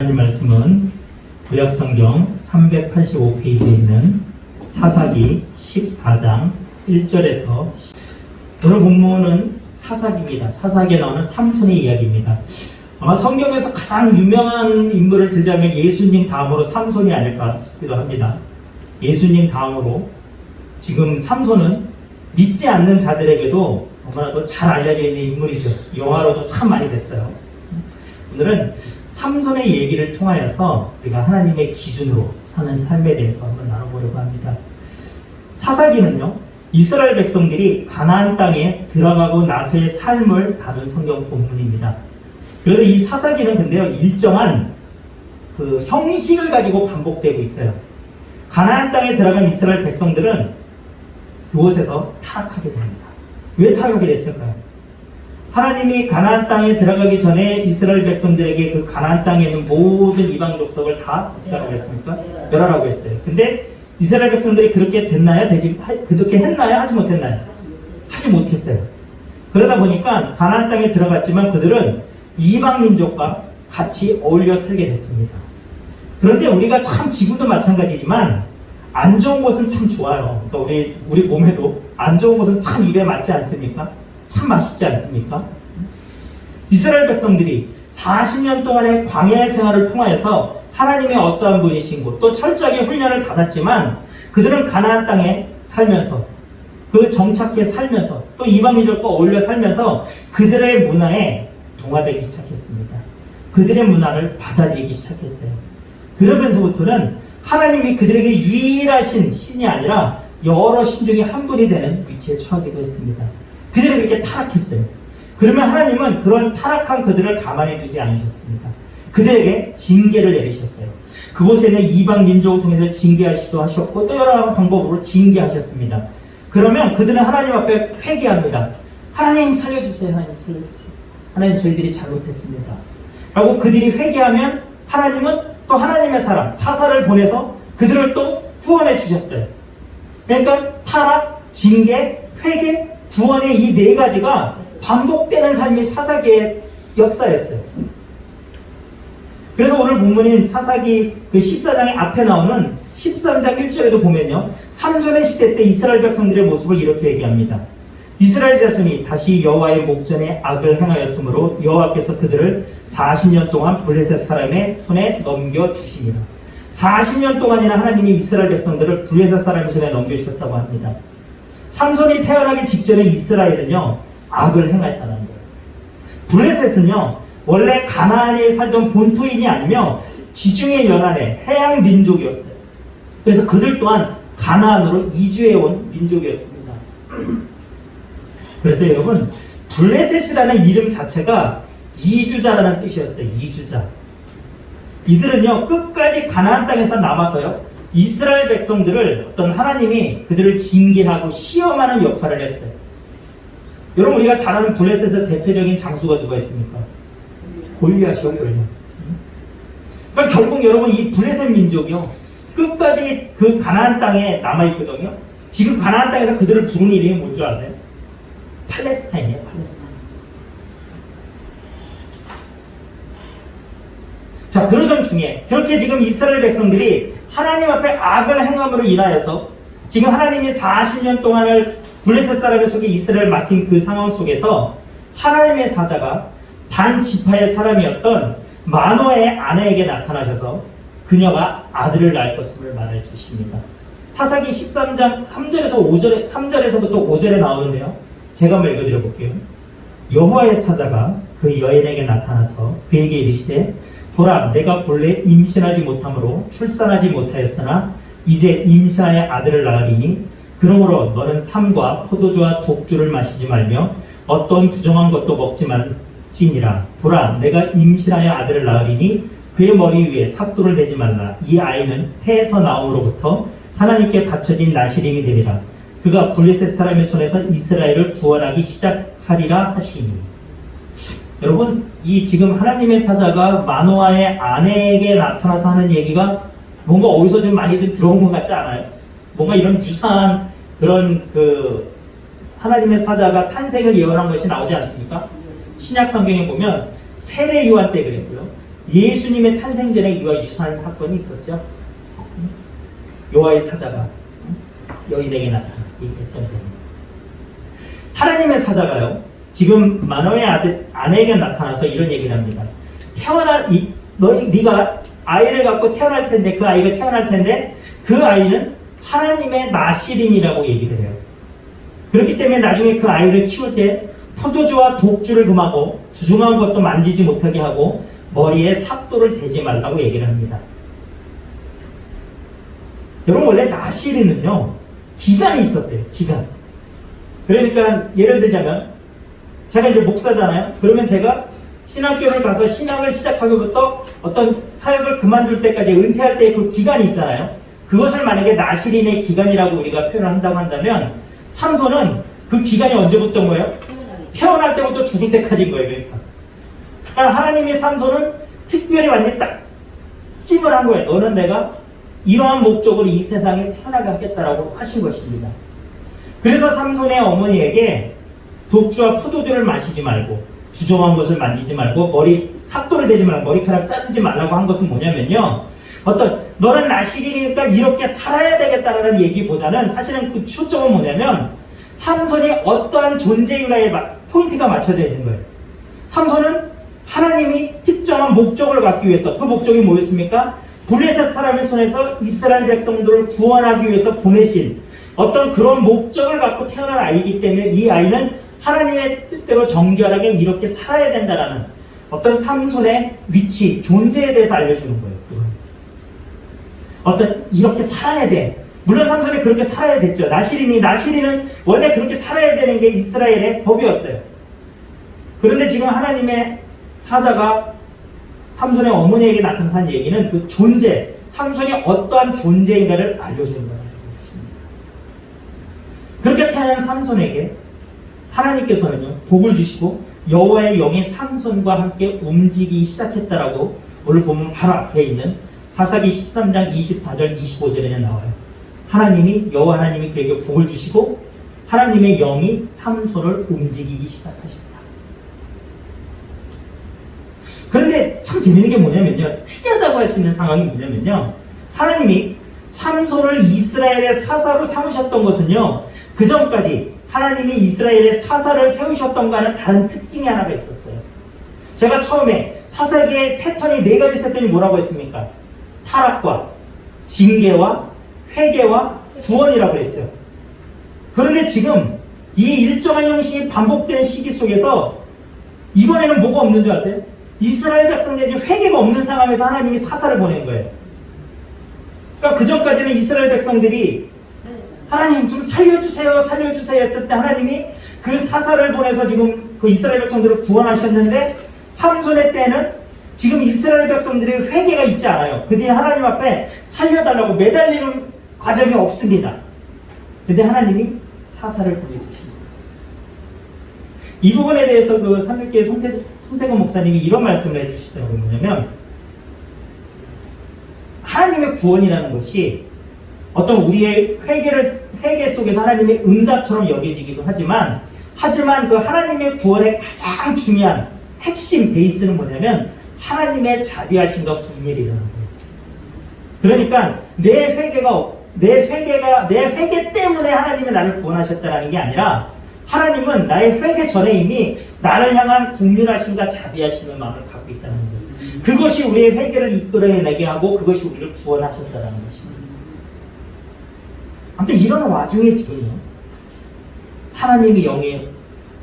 하나님 말씀은 구약성경 385페이지에 있는 사사기 14장 1절에서 오늘 본문은 사사기입니다. 사사기에 나오는 삼손의 이야기입니다. 아마 성경에서 가장 유명한 인물을 들자면 예수님 다음으로 삼손이 아닐까 싶기도 합니다. 예수님 다음으로 지금 삼손은 믿지 않는 자들에게도 너무나도 잘 알려져 있는 인물이죠. 영화로도 참 많이 됐어요. 오늘은 삼손의 얘기를 통하여서 우리가 하나님의 기준으로 사는 삶에 대해서 한번 나눠보려고 합니다. 사사기는요, 이스라엘 백성들이 가나안 땅에 들어가고 나서의 삶을 다룬 성경 본문입니다. 그래서 이 사사기는 근데요, 일정한 그 형식을 가지고 반복되고 있어요. 가나안 땅에 들어간 이스라엘 백성들은 그곳에서 타락하게 됩니다. 왜 타락하게 됐을까요? 하나님이 가나안 땅에 들어가기 전에 이스라엘 백성들에게 그 가나안 땅에 있는 모든 이방 족속을 다 어떻게 하라고 했습니까? 멸하라고 했어요. 근데 이스라엘 백성들이 그렇게 됐나요? 그렇게 했나요? 하지 못했나요? 하지 못했어요. 그러다 보니까 가나안 땅에 들어갔지만 그들은 이방 민족과 같이 어울려 살게 됐습니다. 그런데 우리가 참 지금도 마찬가지지만 안 좋은 것은 참 좋아요. 그러니까 우리 몸에도 안 좋은 것은 참 입에 맞지 않습니까? 참 맛있지 않습니까? 이스라엘 백성들이 40년 동안의 광야 생활을 통하여서 하나님의 어떠한 분이신고 또 철저하게 훈련을 받았지만 그들은 가나안 땅에 살면서 그 정착해 살면서 또 이방 민족과 어울려 살면서 그들의 문화에 동화되기 시작했습니다. 그들의 문화를 받아들이기 시작했어요. 그러면서부터는 하나님이 그들에게 유일하신 신이 아니라 여러 신 중에 한 분이 되는 위치에 처하기도 했습니다. 그들은 그렇게 타락했어요. 그러면 하나님은 그런 타락한 그들을 가만히 두지 않으셨습니다. 그들에게 징계를 내리셨어요. 그곳에 있는 이방 민족을 통해서 징계하시기도 하셨고 또 여러 방법으로 징계하셨습니다. 그러면 그들은 하나님 앞에 회개합니다. 하나님 살려주세요. 하나님 살려주세요. 하나님 저희들이 잘못했습니다. 라고 그들이 회개하면 하나님은 또 하나님의 사람 사사를 보내서 그들을 또 구원해 주셨어요. 그러니까 타락, 징계, 회개, 구원의 이 네 가지가 반복되는 삶이 사사기의 역사였어요. 그래서 오늘 본문인 사사기 그 14장의 앞에 나오는 13장 1절에도 보면요, 삼손의 시대 때 이스라엘 백성들의 모습을 이렇게 얘기합니다. 이스라엘 자손이 다시 여호와의 목전에 악을 행하였으므로 여호와께서 그들을 40년 동안 블레셋 사람의 손에 넘겨주시니라. 40년 동안이나 하나님이 이스라엘 백성들을 블레셋 사람의 손에 넘겨주셨다고 합니다. 삼손이 태어나기 직전에 이스라엘은요, 악을 행했다는 거예요. 블레셋은요, 원래 가나안에 살던 본토인이 아니며 지중해 연안의 해양 민족이었어요. 그래서 그들 또한 가나안으로 이주해온 민족이었습니다. 그래서 여러분, 블레셋이라는 이름 자체가 이주자라는 뜻이었어요. 이주자. 이들은요, 끝까지 가나안 땅에서 남아서요, 이스라엘 백성들을 어떤 하나님이 그들을 징계하고 시험하는 역할을 했어요. 여러분, 우리가 잘 아는 블레셋의 대표적인 장수가 누가 있습니까? 골리앗이요, 골리앗. 그러니까 결국 여러분, 이 블레셋 민족이요, 끝까지 그 가나안 땅에 남아있거든요. 지금 가나안 땅에서 그들을 부르는 이름이 뭔지 아세요? 팔레스타인이에요, 팔레스타인. 자, 그러던 중에 그렇게 지금 이스라엘 백성들이 하나님 앞에 악을 행함으로 인하여서 지금 하나님이 40년 동안을 블레셋 사람의 속에 이스라엘을 맡긴 그 상황 속에서 하나님의 사자가 단 지파의 사람이었던 마노아의 아내에게 나타나셔서 그녀가 아들을 낳을 것임을 말해 주십니다. 사사기 13장 3절에서부터 5절에 나오는데요. 제가 한번 읽어드려 볼게요. 여호와의 사자가 그 여인에게 나타나서 그에게 이르시되 보라, 내가 본래 임신하지 못함으로 출산하지 못하였으나 이제 임신하여 아들을 낳으리니 그러므로 너는 삼과 포도주와 독주를 마시지 말며 어떤 부정한 것도 먹지 말지니라. 보라, 내가 임신하여 아들을 낳으리니 그의 머리 위에 삭도를 대지 말라. 이 아이는 태에서 나옴으로부터 하나님께 바쳐진 나시림이 되리라. 그가 블레셋 사람의 손에서 이스라엘을 구원하기 시작하리라 하시니. 여러분, 이 지금 하나님의 사자가 마노아의 아내에게 나타나서 하는 얘기가 뭔가 어디서 좀 많이 좀 들어온 것 같지 않아요? 뭔가 이런 유사한 그런 그 하나님의 사자가 탄생을 예언한 것이 나오지 않습니까? 신약 성경에 보면 세례 요한 때 그랬고요. 예수님의 탄생 전에 이와 유사한 사건이 있었죠. 여호와의 사자가 여인에게 나타나 얘기했던 겁니다. 하나님의 사자가요, 지금 마노의 아내에게 나타나서 이런 얘기를 합니다. 네가 아이를 갖고 태어날 텐데, 그 아이가 태어날 텐데, 그 아이는 하나님의 나실인이라고 얘기를 해요. 그렇기 때문에 나중에 그 아이를 키울 때 포도주와 독주를 금하고 부정한 것도 만지지 못하게 하고 머리에 삭도를 대지 말라고 얘기를 합니다. 여러분, 원래 나실인은요, 기간이 있었어요. 기간. 그러니까 예를 들자면 제가 이제 목사잖아요. 그러면 제가 신학교를 가서 신학을 시작하기부터 어떤 사역을 그만둘 때까지 은퇴할 때의 그 기간이 있잖아요. 그것을 만약에 나실인의 기간이라고 우리가 표현을 한다고 한다면, 삼손은 그 기간이 언제부터 뭐예요? 태어날 때부터 죽을 때까지인 거예요. 그러니까 하나님의 삼손은 특별히 완전히 딱 찜을 한 거예요. 너는 내가 이러한 목적으로 이 세상에 태어나게 하겠다라고 하신 것입니다. 그래서 삼손의 어머니에게 독주와 포도주를 마시지 말고 부정한 것을 만지지 말고 삭도를 대지 말고 머리카락 자르지 말라고 한 것은 뭐냐면요, 너는 나실이니까 이렇게 살아야 되겠다라는 얘기보다는 사실은 그 초점은 뭐냐면 삼손이 어떠한 존재인가에 포인트가 맞춰져 있는 거예요. 삼손은 하나님이 특정한 목적을 갖기 위해서, 그 목적이 뭐였습니까? 블레셋 사람의 손에서 이스라엘 백성들을 구원하기 위해서 보내신 어떤 그런 목적을 갖고 태어난 아이이기 때문에 이 아이는 하나님의 뜻대로 정결하게 이렇게 살아야 된다라는 어떤 삼손의 위치, 존재에 대해서 알려주는 거예요. 이렇게 살아야 돼. 물론 삼손이 그렇게 살아야 됐죠. 나실인은 원래 그렇게 살아야 되는 게 이스라엘의 법이었어요. 그런데 지금 하나님의 사자가 삼손의 어머니에게 나타난 얘기는 그 존재, 삼손이 어떠한 존재인가를 알려주는 거예요. 그렇게 태어난 삼손에게 하나님께서는요, 복을 주시고 여호와의 영이 삼손과 함께 움직이기 시작했다라고 오늘 보면 바로 앞에 있는 사사기 13장 24절 25절에는 나와요. 여호와 하나님이 그에게 복을 주시고 하나님의 영이 삼손을 움직이기 시작하셨다. 그런데 참 재밌는 게 뭐냐면요, 특이하다고 할 수 있는 상황이 뭐냐면요, 하나님이 삼손을 이스라엘의 사사로 삼으셨던 것은요, 그 전까지 하나님이 이스라엘의 사사를 세우셨던가는 다른 특징이 하나가 있었어요. 제가 처음에 사사기의 패턴이 4가지 패턴이 뭐라고 했습니까? 타락과 징계와 회개와 구원이라고 했죠. 그런데 지금 이 일정한 형식이 반복되는 시기 속에서 이번에는 뭐가 없는 줄 아세요? 이스라엘 백성들이 회개가 없는 상황에서 하나님이 사사를 보낸 거예요. 그러니까 그 전까지는 이스라엘 백성들이 하나님 좀 살려주세요 했을 때 하나님이 그 사사를 보내서 지금 그 이스라엘 백성들을 구원하셨는데, 삼손의 때는 지금 이스라엘 백성들의 회개가 있지 않아요. 그들이 하나님 앞에 살려달라고 매달리는 과정이 없습니다. 근데 하나님이 사사를 보내주십니다. 이 부분에 대해서 그 삼육교회 손태근 목사님이 이런 말씀을 해주시더라고요. 뭐냐면, 하나님의 구원이라는 것이 어떤 우리의 회개 속에서 하나님의 응답처럼 여겨지기도 하지만 그 하나님의 구원의 가장 중요한 핵심 베이스는 뭐냐면 하나님의 자비하심과 긍휼이라는 거예요. 그러니까 내 회개 때문에 하나님이 나를 구원하셨다는 게 아니라, 하나님은 나의 회개 전에 이미 나를 향한 긍휼하심과 자비하심의 마음을 갖고 있다는 거예요. 그것이 우리의 회개를 이끌어내게 하고 그것이 우리를 구원하셨다는 것입니다. 아무튼 이런 와중에 지금요, 하나님이 영으로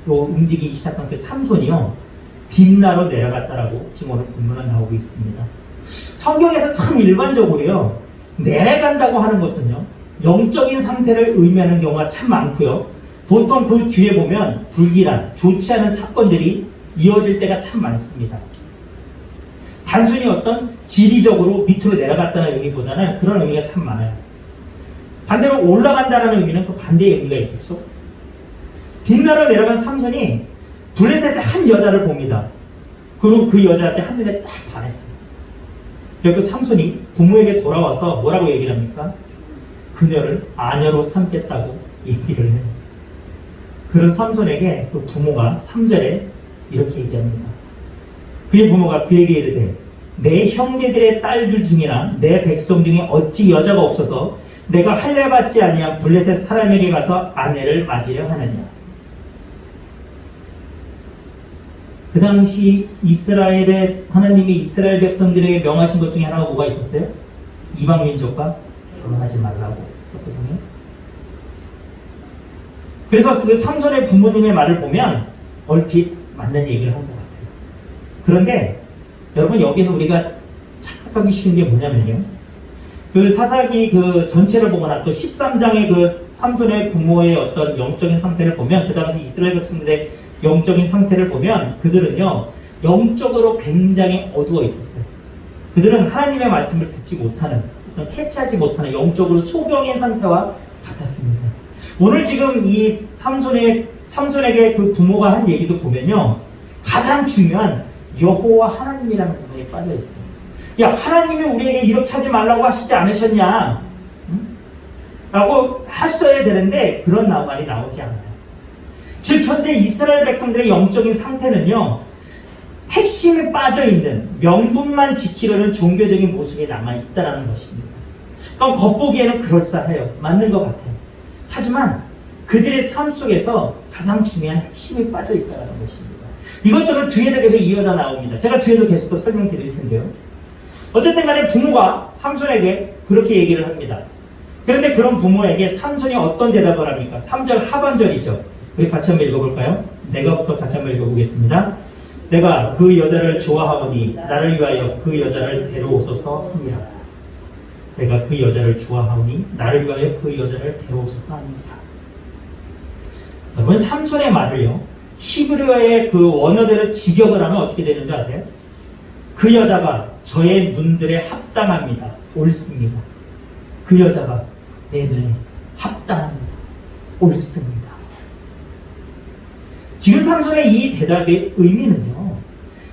움직이기 시작한 그 삼손이요, 딥나로 내려갔다라고 지금 오늘 본문은 나오고 있습니다. 성경에서 참 일반적으로요, 내려간다고 하는 것은요, 영적인 상태를 의미하는 경우가 참 많고요, 보통 그 뒤에 보면 불길한, 좋지 않은 사건들이 이어질 때가 참 많습니다. 단순히 어떤 지리적으로 밑으로 내려갔다는 의미보다는 그런 의미가 참 많아요. 반대로 올라간다는 의미는 그 반대의 의미가 있겠죠. 뒷나라로 내려간 삼손이 블레셋의 한 여자를 봅니다. 그리고 그 여자한테 한눈에 딱 반했어요. 그리고 삼손이 부모에게 돌아와서 뭐라고 얘기를 합니까? 그녀를 아내로 삼겠다고 얘기를 해요. 그런 삼손에게 그 부모가 3절에 이렇게 얘기합니다. 그의 부모가 그에게 이르되 내 형제들의 딸들 중이나 내 백성 중에 어찌 여자가 없어서 내가 할례 받지 아니한 블레셋 사람에게 가서 아내를 맞으려 하느냐. 그 당시 하나님이 이스라엘 백성들에게 명하신 것 중에 하나가 뭐가 있었어요? 이방 민족과 결혼하지 말라고 했었거든요. 그래서 그 삼손의 부모님의 말을 보면 얼핏 맞는 얘기를 한 것 같아요. 그런데 여러분, 여기서 우리가 착각하기 쉬운 게 뭐냐면요, 그 사사기 그 전체를 보거나 또 13장의 그 삼손의 부모의 어떤 영적인 상태를 보면, 그 당시 이스라엘 백성들의 영적인 상태를 보면 그들은요, 영적으로 굉장히 어두워 있었어요. 그들은 하나님의 말씀을 듣지 못하는, 어떤 캐치하지 못하는 영적으로 소경인 상태와 같았습니다. 오늘 지금 이 삼손에게 그 부모가 한 얘기도 보면요, 가장 중요한 여호와 하나님이라는 부분이 빠져 있어요. 야, 하나님이 우리에게 이렇게 하지 말라고 하시지 않으셨냐? 응? 라고 하셔야 되는데 그런 말이 나오지 않아요. 즉 현재 이스라엘 백성들의 영적인 상태는요, 핵심이 빠져있는, 명분만 지키려는 종교적인 모습이 남아있다는 것입니다. 그럼 겉보기에는 그럴싸해요. 맞는 것 같아요. 하지만 그들의 삶 속에서 가장 중요한 핵심이 빠져있다는 것입니다. 이것들은 뒤에도 계속 이어져 나옵니다. 제가 뒤에도 계속 또 설명드릴 텐데요. 어쨌든 간에 부모가 삼손에게 그렇게 얘기를 합니다. 그런데 그런 부모에게 삼손이 어떤 대답을 합니까? 3절 하반절이죠. 우리 같이 한번 읽어볼까요? 내가부터 같이 한번 읽어보겠습니다. 내가 그 여자를 좋아하오니 나를 위하여 그 여자를 데려오소서 하니라. 내가 그 여자를 좋아하오니 나를 위하여 그 여자를 데려오소서 하니라. 여러분, 삼손의 말을요, 히브리어의 그 원어대로 직역을 하면 어떻게 되는지 아세요? 그 여자가 저의 눈들에 합당합니다. 옳습니다. 그 여자가 내 눈에 합당합니다. 옳습니다. 지금 삼손의 이 대답의 의미는요,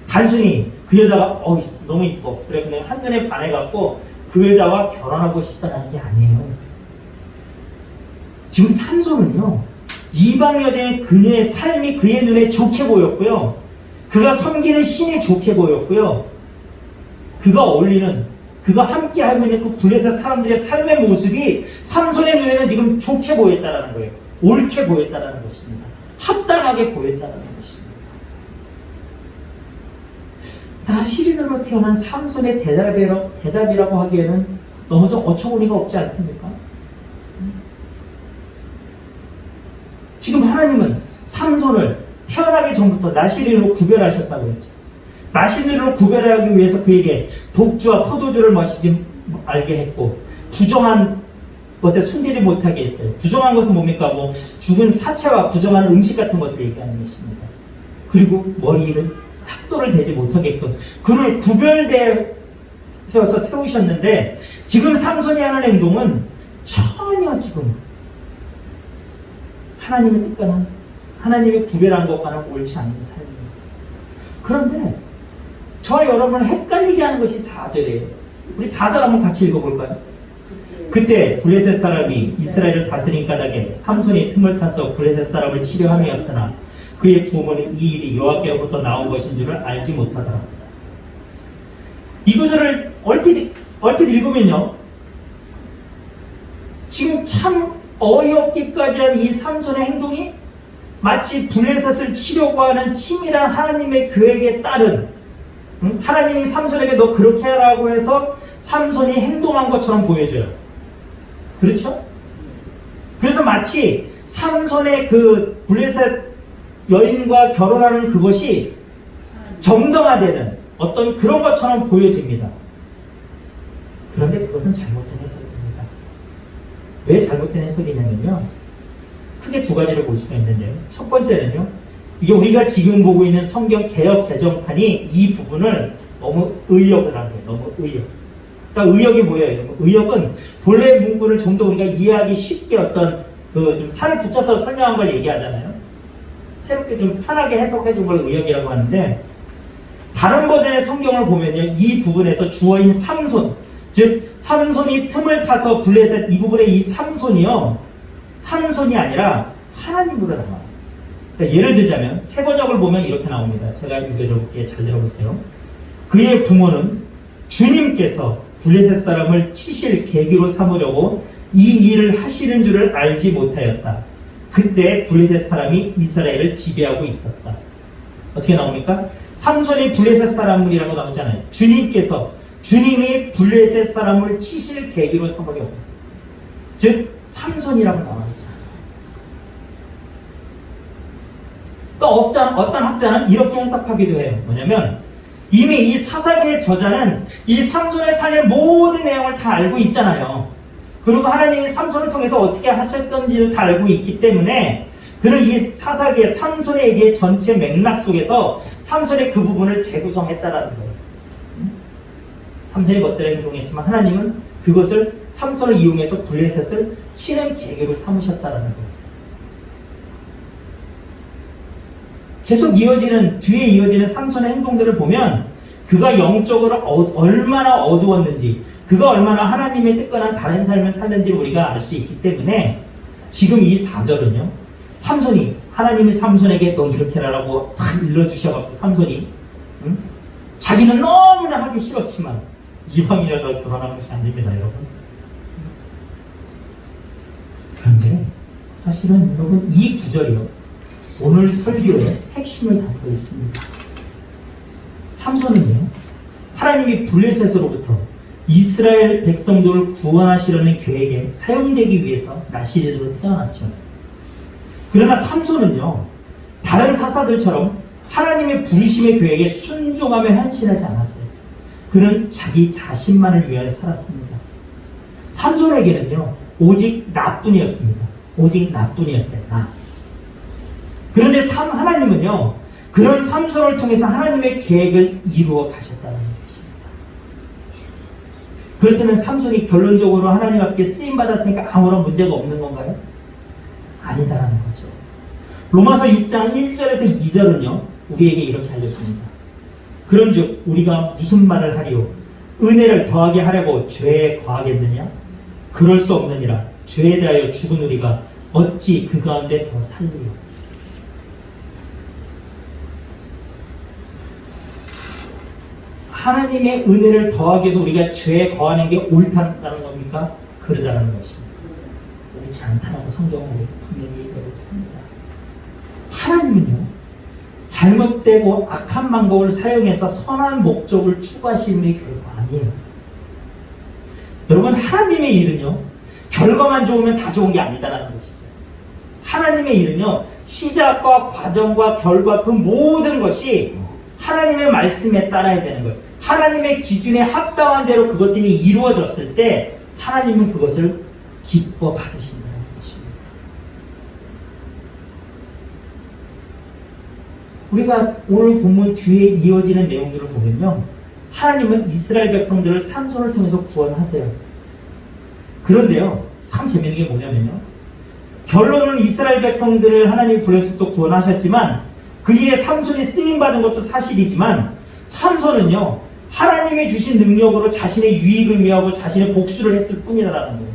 단순히 그 여자가 너무 이뻐, 그래 그냥 한눈에 반해갖고 그 여자와 결혼하고 싶다는 게 아니에요. 지금 삼손은요, 이방 여자의 그녀의 삶이 그의 눈에 좋게 보였고요, 그가 섬기는 신이 좋게 보였고요, 그가 어울리는, 그가 함께 하고 있는 그 블레셋 사람들의 삶의 모습이 삼손의 눈에는 지금 좋게 보였다는 거예요. 옳게 보였다는 것입니다. 합당하게 보였다는 것입니다. 나시린으로 태어난 삼손의 대답이라고 하기에는 너무 좀 어처구니가 없지 않습니까? 지금 하나님은 삼손을 태어나기 전부터 나시린으로 구별하셨다고 했죠. 나시린으로 구별하기 위해서 그에게 독주와 포도주를 마시지 말게 했고, 부정한 것에 손대지 못하게 했어요. 부정한 것은 뭡니까? 죽은 사체와 부정한 음식 같은 것을 얘기하는 것입니다. 그리고 머리를 삭도를 대지 못하게끔 그를 구별되어서 세우셨는데, 지금 삼손이 하는 행동은 전혀 지금 하나님의 뜻과는, 하나님이 구별한 것과는 옳지 않는 삶입니다. 그런데 저와 여러분을 헷갈리게 하는 것이 4절이에요. 우리 4절 한번 같이 읽어볼까요? 그때 블레셋 사람이 이스라엘을 다스린 까닭에 삼손이 틈을 타서 블레셋 사람을 치려함이었으나 그의 부모는 이 일이 여호와께로부터 나온 것인 줄을 알지 못하더라. 이 구절을 얼핏 읽으면요, 지금 참 어이없기까지 한 이 삼손의 행동이 마치 블레셋을 치려고 하는 치밀한 하나님의 계획에 따른, 하나님이 삼손에게 너 그렇게 하라고 해서 삼손이 행동한 것처럼 보여져요. 그렇죠? 그래서 마치 삼손의 그 블레셋 여인과 결혼하는 그것이 정당화되는 어떤 그런 것처럼 보여집니다. 그런데 그것은 잘못된 해석입니다. 왜 잘못된 해석이냐면요, 크게 두 가지를 볼 수가 있는데요. 첫 번째는요, 이게 우리가 지금 보고 있는 성경 개역 개정판이 이 부분을 너무 의역을 한 거예요. 너무 의역. 그러니까 의역이 뭐예요? 의역은 본래 문구를 좀 더 우리가 이해하기 쉽게 어떤 좀 살을 붙여서 설명한 걸 얘기하잖아요. 새롭게 좀 편하게 해석해 준 걸 의역이라고 하는데, 다른 버전의 성경을 보면요, 이 부분에서 주어인 삼손, 즉 삼손이 틈을 타서 블레셋, 이 부분의 이 삼손이요, 삼손이 아니라 하나님으로 나와요. 그러니까 예를 들자면 새 번역을 보면 이렇게 나옵니다. 제가 읽어드릴게요. 잘 들어보세요. 그의 부모는 주님께서 블레셋 사람을 치실 계기로 삼으려고 이 일을 하시는 줄을 알지 못하였다. 그때 블레셋 사람이 이스라엘을 지배하고 있었다. 어떻게 나옵니까? 삼손이 블레셋 사람이라고 나오잖아요. 주님이 블레셋 사람을 치실 계기로 삼으려고. 즉 삼손이라고 나와 있잖아요. 또 어떤 학자는 이렇게 해석하기도 해요. 뭐냐면 이미 이 사사기의 저자는 이 삼손의 삶의 모든 내용을 다 알고 있잖아요. 그리고 하나님이 삼손을 통해서 어떻게 하셨던지도 다 알고 있기 때문에 그는 이 사사기의 삼손에게 전체 맥락 속에서 삼손의 그 부분을 재구성했다라는 거예요. 삼손이 멋대로 행동했지만 하나님은 그것을 삼손을 이용해서 블레셋을 치는 계기로 삼으셨다라는 거예요. 계속 뒤에 이어지는 삼손의 행동들을 보면 그가 영적으로 얼마나 어두웠는지, 그가 얼마나 하나님의 뜻과는 다른 삶을 살는지 우리가 알 수 있기 때문에 지금 이 4절은요, 하나님이 삼손에게 너 이렇게 하라고 탁 일러주셔갖고 삼손이 자기는 너무나 하기 싫었지만 이방인이라도 결혼하는 것이 안 됩니다, 여러분. 그런데 사실은 여러분 이 구절이요, 오늘 설교의 핵심을 담고 있습니다. 삼손은요, 하나님이 블레셋으로부터 이스라엘 백성들을 구원하시려는 계획에 사용되기 위해서 나시린으로 태어났죠. 그러나 삼손은요, 다른 사사들처럼 하나님의 부르심의 계획에 순종하며 헌신하지 않았어요. 그는 자기 자신만을 위하여 살았습니다. 삼손에게는요, 오직 나뿐이었습니다. 오직 나뿐이었어요. 나. 그런데 하나님은요, 그런 삼손을 통해서 하나님의 계획을 이루어 가셨다는 것입니다. 그렇다면 삼손이 결론적으로 하나님 앞에 쓰임받았으니까 아무런 문제가 없는 건가요? 아니다라는 거죠. 로마서 6장 1절에서 2절은요, 우리에게 이렇게 알려줍니다. 그런즉 우리가 무슨 말을 하리요? 은혜를 더하게 하려고 죄에 거하겠느냐? 그럴 수 없느니라. 죄에 대하여 죽은 우리가 어찌 그 가운데 더 살리요? 하나님의 은혜를 더하기 위해서 우리가 죄에 거하는 게 옳다는 겁니까? 그러다는 것입니다. 옳지 않다라고 성경은 분명히 얘기하고 있습니다. 하나님은요, 잘못되고 악한 방법을 사용해서 선한 목적을 추구하시는 게 결코 아니에요. 여러분, 하나님의 일은요, 결과만 좋으면 다 좋은 게 아니다라는 것이죠. 하나님의 일은요, 시작과 과정과 결과 그 모든 것이 하나님의 말씀에 따라야 되는 거예요. 하나님의 기준에 합당한 대로 그것들이 이루어졌을 때 하나님은 그것을 기뻐 받으신다는 것입니다. 우리가 오늘 본문 뒤에 이어지는 내용들을 보면요, 하나님은 이스라엘 백성들을 삼손을 통해서 구원하세요. 그런데요, 참 재밌는 게 뭐냐면요, 결론은 이스라엘 백성들을 하나님이 블레셋도 구원하셨지만 그 일에 삼손이 쓰임받은 것도 사실이지만 삼손은요, 하나님이 주신 능력으로 자신의 유익을 위하고 자신의 복수를 했을 뿐이라는 거예요.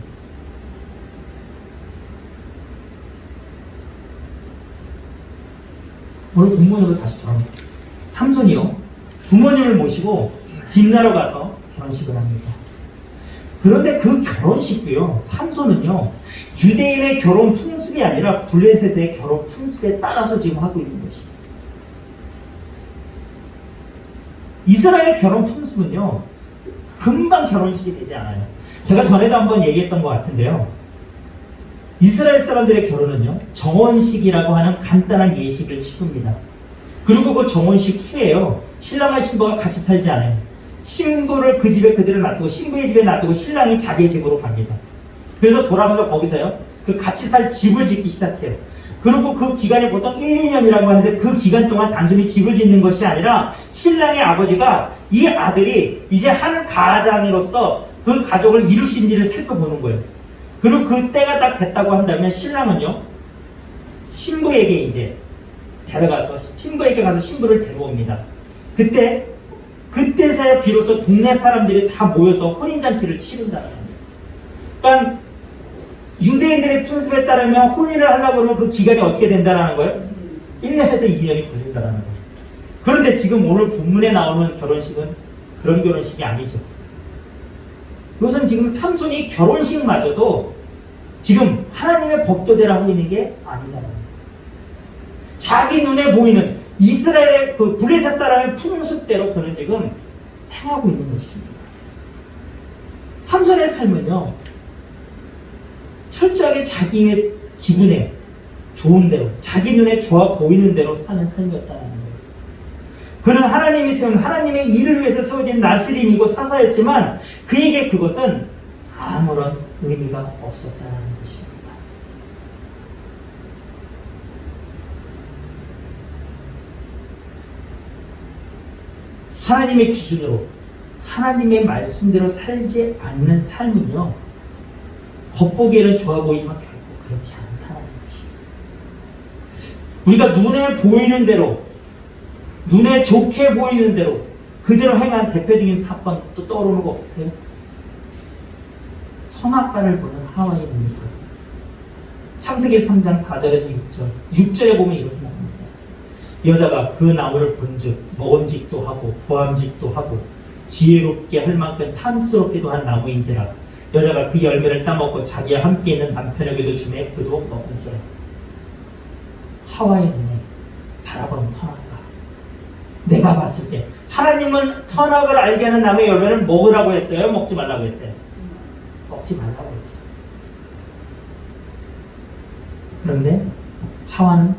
오늘 본문으로 다시 돌아옵니다. 삼손이요, 부모님을 모시고 딥나로 가서 결혼식을 합니다. 그런데 그 결혼식도요, 삼손은요, 유대인의 결혼 풍습이 아니라 블레셋의 결혼 풍습에 따라서 지금 하고 있는 것입니다. 이스라엘의 결혼 풍습은요, 금방 결혼식이 되지 않아요. 제가 전에도 한번 얘기했던 것 같은데요, 이스라엘 사람들의 결혼은요, 정혼식이라고 하는 간단한 예식을 치릅니다. 그리고 그 정혼식 후에요, 신랑과 신부가 같이 살지 않아요. 신부를 그 집에 그대로 놔두고 신부의 집에 놔두고 신랑이 자기의 집으로 갑니다. 그래서 돌아가서 거기서요, 그 같이 살 집을 짓기 시작해요. 그리고 그 기간이 보통 1, 2년이라고 하는데 그 기간 동안 단순히 집을 짓는 것이 아니라 신랑의 아버지가 이 아들이 이제 한 가장으로서 그 가족을 이룰 수 있는지를 살펴보는 거예요. 그리고 그 때가 딱 됐다고 한다면 신랑은요, 신부에게 이제 데려가서 신부에게 가서 신부를 데려옵니다. 그때서야 비로소 동네 사람들이 다 모여서 혼인잔치를 치른다는 거예요. 그러니까 유대인들의 풍습에 따르면 혼인을 하려고 그러면 그 기간이 어떻게 된다는 거예요? 1년에서 2년이 걸린다는 거예요. 그런데 지금 오늘 본문에 나오는 결혼식은 그런 결혼식이 아니죠. 이것은 지금 삼손이 결혼식마저도 지금 하나님의 법도대로 하고 있는 게 아니다라는 거예요. 자기 눈에 보이는 이스라엘의 그 블레셋 사람의 풍습대로 그는 지금 행하고 있는 것입니다. 삼손의 삶은요, 철저하게 자기의 기분에 좋은 대로, 자기 눈에 좋아 보이는 대로 사는 삶이었다는 거예요. 그는 하나님이 세운 하나님의 일을 위해서 세워진 나스린이고 사사였지만 그에게 그것은 아무런 의미가 없었다는 것입니다. 하나님의 기준으로 하나님의 말씀대로 살지 않는 삶은요, 겉보기에는 좋아 보이지만 결국 그렇지 않다는 것입니다. 우리가 눈에 보이는 대로, 눈에 좋게 보이는 대로 그대로 행한 대표적인 사건 또 떠오르는 거 없으세요? 선악과를 보는 하와의 문서. 창세기 3장 4절에서 6절. 6절에 보면 이렇게 나옵니다. 여자가 그 나무를 본즉 먹음직도 하고 보암직도 하고 지혜롭게 할 만큼 탐스럽기도 한 나무인지라. 여자가 그 열매를 따먹고 자기와 함께 있는 남편에게도 주매 그도 먹은지라. 하와의 눈에 바라본 선악과. 내가 봤을 때 하나님은 선악을 알게 하는 나무의 열매를 먹으라고 했어요? 먹지 말라고 했어요? 먹지 말라고 했죠. 그런데 하와는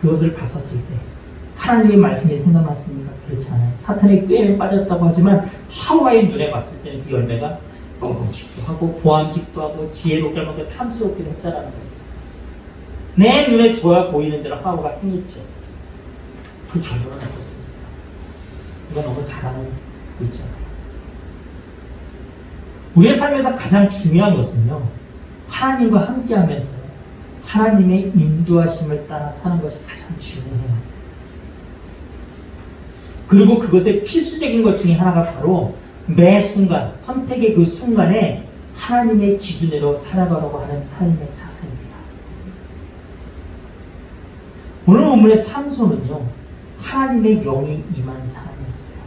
그것을 봤었을 때 하나님의 말씀이 생각났습니까? 그렇지 않아요. 사탄의 꾀에 빠졌다고 하지만 하와의 눈에 봤을 때는 그 열매가 먹음직도 하고 보암직도 하고 지혜롭게 할 만큼 탐스럽기도 했다라는 거예요. 내 눈에 좋아 보이는 대로 하와가 행했죠. 그 결론은 어떻습니까? 우리가 너무 잘 알고 있잖아요. 우리의 삶에서 가장 중요한 것은요, 하나님과 함께 하면서 하나님의 인도하심을 따라 사는 것이 가장 중요해요. 그리고 그것의 필수적인 것 중에 하나가 바로 매 순간, 선택의 그 순간에 하나님의 기준으로 살아가려고 하는 삶의 자세입니다. 오늘 본문의 삼손은요, 하나님의 영이 임한 사람이었어요.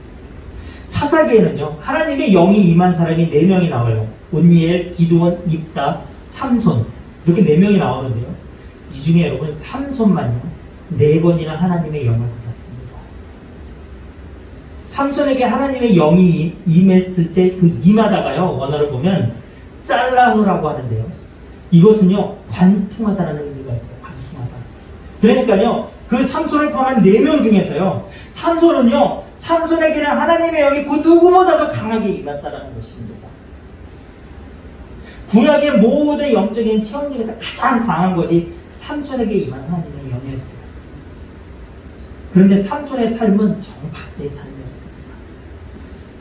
사사기에는요, 하나님의 영이 임한 사람이 4명이 나와요. 온니엘, 기드온, 입다, 삼손, 이렇게 4명이 나오는데요. 이 중에 여러분 삼손만요 4번이나 하나님의 영을 받았습니다. 삼손에게 하나님의 영이 임했을 때 그 임하다가요, 원어를 보면 짤라흐라고 하는데요. 이것은요, 관통하다라는 의미가 있어요. 관통하다. 그러니까요, 그 삼손을 포함한 4명 중에서요, 삼손에게는 하나님의 영이 그 누구보다도 강하게 임했다라는 것입니다. 구약의 모든 영적인 체험 중에서 가장 강한 것이 삼손에게 임한 하나님의 영이었어요. 그런데 삼손의 삶은 정반대의 삶이었습니다.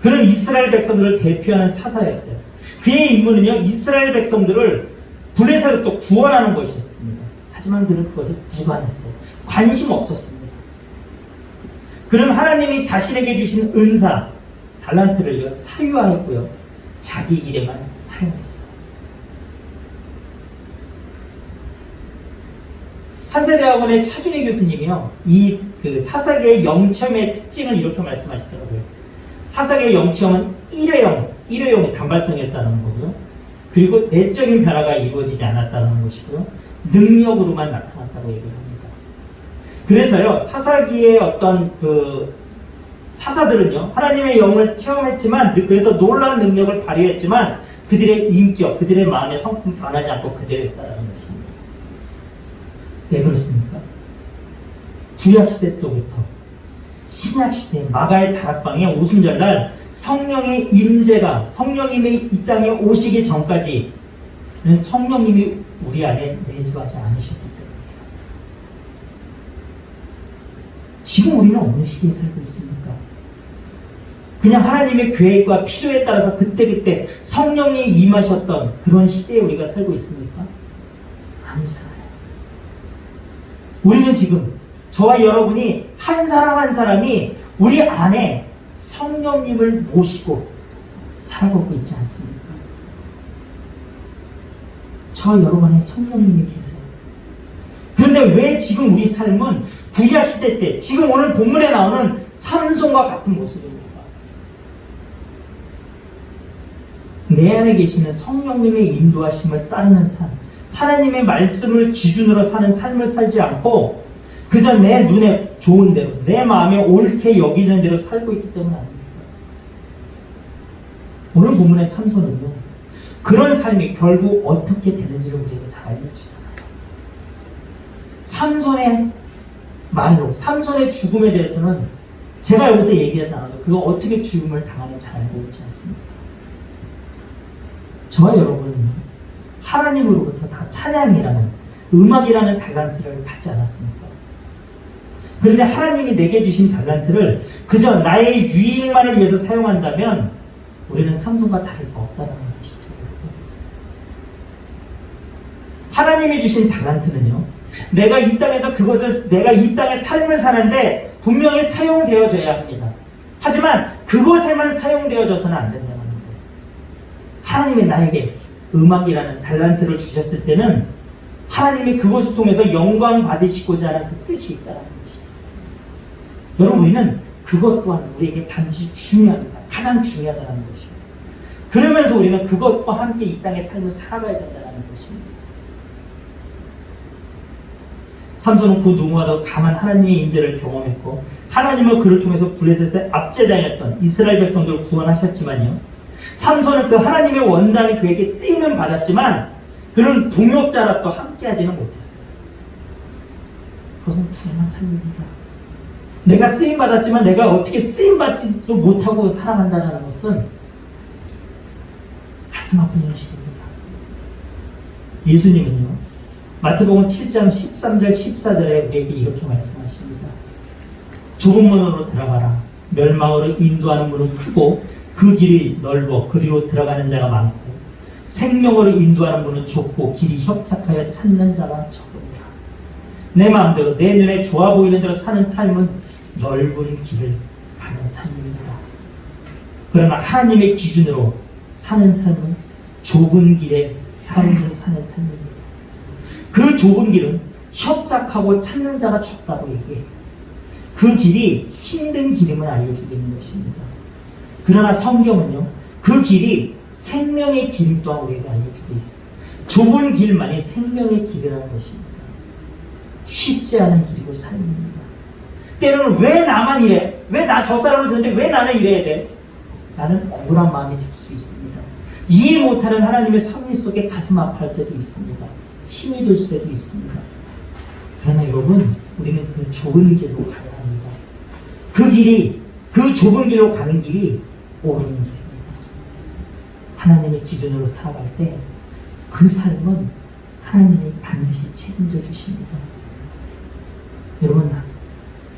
그는 이스라엘 백성들을 대표하는 사사였어요. 그의 임무는요, 이스라엘 백성들을 블레셋으로부터 구원하는 것이었습니다. 하지만 그는 그것을 무관했어요. 관심 없었습니다. 그는 하나님이 자신에게 주신 은사, 달란트를요, 사유하였고요, 자기 일에만 사용했어요. 한세대학원의 차준희 교수님이요, 이 사사기의 영체험의 특징을 이렇게 말씀하시더라고요. 사사기의 영체험은 일회용의 단발성이었다는 거고요. 그리고 내적인 변화가 이루어지지 않았다는 것이고요. 능력으로만 나타났다고 얘기를 합니다. 그래서요, 사사기의 어떤 사사들은요, 하나님의 영을 체험했지만, 그래서 놀라운 능력을 발휘했지만, 그들의 인격, 그들의 마음의 성품 변하지 않고 그대로였다는 것입니다. 왜 그렇습니까? 구약시대 때부터 신약시대 마가의 다락방의 오순절날 성령의 임재가, 성령님이 이 땅에 오시기 전까지는 성령님이 우리 안에 내주하지 않으셨기 때문이에요. 지금 우리는 어느 시대에 살고 있습니까? 그냥 하나님의 계획과 필요에 따라서 그때그때 성령이 임하셨던 그런 시대에 우리가 살고 있습니까? 아니잖아요. 우리는 지금 저와 여러분이 한 사람 한 사람이 우리 안에 성령님을 모시고 살아가고 있지 않습니까? 저 여러분 안에 성령님이 계세요. 그런데 왜 지금 우리 삶은 구약 시대 때, 지금 오늘 본문에 나오는 삼손과 같은 모습입니까? 내 안에 계시는 성령님의 인도하심을 따르는 삶, 하나님의 말씀을 기준으로 사는 삶을 살지 않고 그저 내 눈에 좋은 대로, 내 마음에 옳게 여기는 대로 살고 있기 때문 아닙니까? 오늘 본문의 삼손은요, 그런 삶이 결국 어떻게 되는지를 우리에게 잘 알려주잖아요. 삼손의 말로, 삼손의 죽음에 대해서는 제가 여기서 얘기하지 않아도 그가 어떻게 죽음을 당하는지 잘 알고 있지 않습니까? 저와 여러분은 하나님으로부터 다 찬양이라는, 음악이라는 달란트를 받지 않았습니까? 그런데 하나님이 내게 주신 달란트를 그저 나의 유익만을 위해서 사용한다면 우리는 삼손과 다를 바 없다는 것이죠. 하나님이 주신 달란트는요, 내가 이 땅에서 그것을, 내가 이 땅의 삶을 사는데 분명히 사용되어져야 합니다. 하지만 그것에만 사용되어져서는 안 된다는 거예요. 하나님이 나에게 음악이라는 달란트를 주셨을 때는 하나님이 그것을 통해서 영광 받으시고자 하는 그 뜻이 있다는 것이죠. 여러분, 우리는 그것 또한 우리에게 반드시 중요합니다. 가장 중요하다는 것입니다. 그러면서 우리는 그것과 함께 이 땅의 삶을 살아가야 된다는 것입니다. 삼손은 그 누구와도 강한 하나님의 인재를 경험했고 하나님은 그를 통해서 블레셋에 압제당했던 이스라엘 백성들을 구원하셨지만요, 삼손은 그 하나님의 원단이 그에게 쓰임은 받았지만 그는 동역자로서 함께하지는 못했어요. 그것은 불행한 삶입니다. 내가 쓰임받았지만 내가 어떻게 쓰임받지도 못하고 살아간다는 것은 가슴 아픈 현실입니다. 예수님은요, 마태복음 7장 13절 14절에 우리에게 이렇게 말씀하십니다. 좁은 문으로 들어가라. 멸망으로 인도하는 문은 크고 그 길이 넓어 그리로 들어가는 자가 많고 생명으로 인도하는 문은 좁고 길이 협착하여 찾는 자가 적으니라. 내 마음대로 내 눈에 좋아 보이는 대로 사는 삶은 넓은 길을 가는 삶입니다. 그러나 하나님의 기준으로 사는 삶은 좁은 길의 삶을 사는 삶입니다. 그 좁은 길은 협착하고 찾는 자가 적다고 얘기해요. 그 길이 힘든 길임을 알려주고 있는 것입니다. 그러나 성경은요, 그 길이 생명의 길 또한 우리에게 알려주고 있어요. 좁은 길만이 생명의 길이라는 것입니다. 쉽지 않은 길이고 삶입니다. 때로는 왜 나만 이래? 왜 나 저 사람은 저런데 왜 나는 이래야 돼? 라는 억울한 마음이 들 수 있습니다. 이해 못하는 하나님의 섭리 속에 가슴 아파할 때도 있습니다. 힘이 들 때도 있습니다. 그러나 여러분, 우리는 그 좁은 길로 가야 합니다. 그 길이, 그 좁은 길로 가는 길이 옳은 길입니다. 하나님의 기준으로 살아갈 때 그 삶은 하나님이 반드시 책임져 주십니다. 여러분,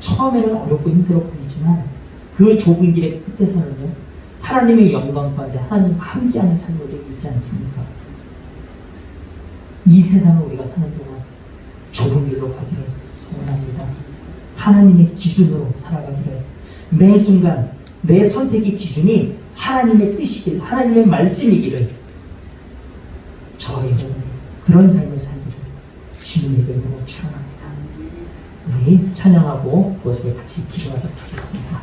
처음에는 어렵고 힘들어 보이지만 그 좁은 길의 끝에서는요, 하나님의 영광 가운데 하나님과 함께하는 삶을 우리가 있지 않습니까? 이 세상을 우리가 사는 동안 좁은 길로 가기를 소원합니다. 하나님의 기준으로 살아가기를, 매 순간 내 선택의 기준이 하나님의 뜻이길, 하나님의 말씀이기를, 저와 여러분이 그런 삶을 살기를 주님의 이름으로 축원합니다. 우리 찬양하고 그것을 같이 기도하도록 하겠습니다.